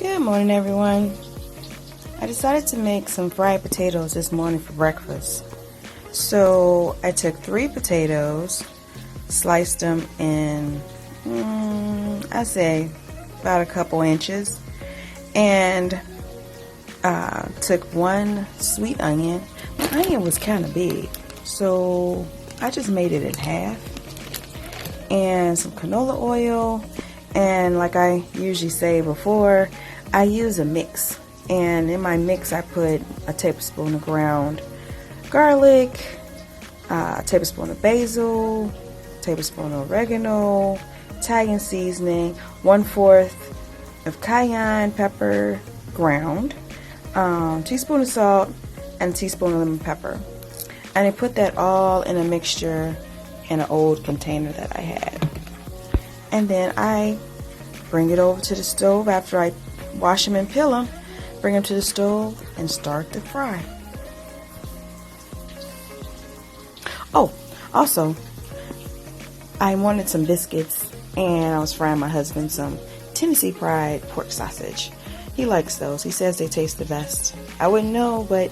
Good morning, everyone. I decided to make some fried potatoes this morning for breakfast. So I took 3 potatoes, sliced them in, I say about a couple inches, and took 1 sweet onion. My onion was kind of big, so I just made it in half, and some canola oil, and like I usually say before, I use a mix, and in my mix I put a tablespoon of ground garlic, a tablespoon of basil, a tablespoon of oregano, Italian seasoning, 1/4 of cayenne pepper ground, teaspoon of salt, and a teaspoon of lemon pepper. And I put that all in a mixture in an old container that I had. And then I bring it over to the stove after I wash them and peel them. Bring them to the stove and start to fry. Oh, also, I wanted some biscuits, and I was frying my husband some Tennessee fried pork sausage. He likes those. He says they taste the best. I wouldn't know, but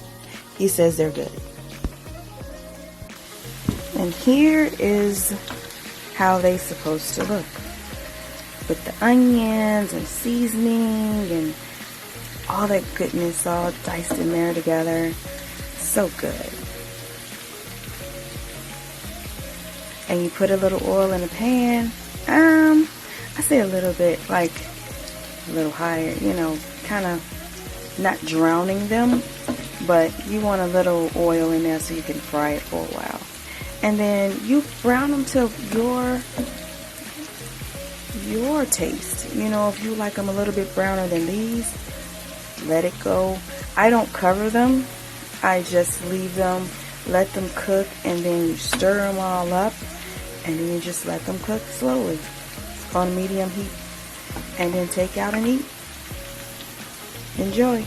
he says they're good. And here is how they're supposed to look, with the onions and seasoning and all that goodness all diced in there together. So good. And you put a little oil in the pan. I say a little bit, like a little higher, kind of not drowning them, but you want a little oil in there so you can fry it for a while. And then you brown them to your taste. If you like them a little bit browner than these, let it go. I don't cover them. I just leave them, let them cook, and then you stir them all up, and then you just let them cook slowly on medium heat, and then take out and eat. Enjoy.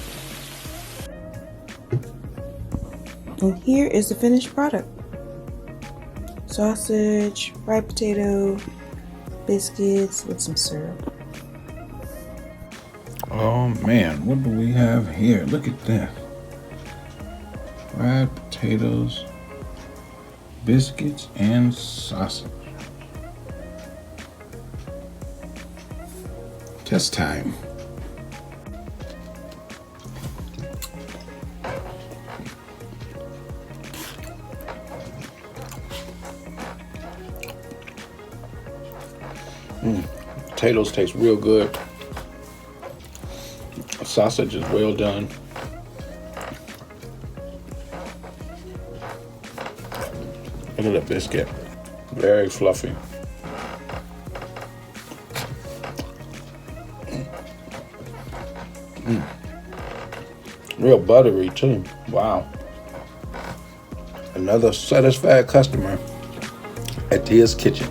And here is the finished product. Sausage, fried potato, biscuits with some syrup. Oh man, what do we have here? Look at that. Fried potatoes, biscuits, and sausage. Test time. Potatoes taste real good. The sausage is well done. Look at the biscuit. Very fluffy. Real buttery too. Wow. Another satisfied customer at Tia's Kitchen.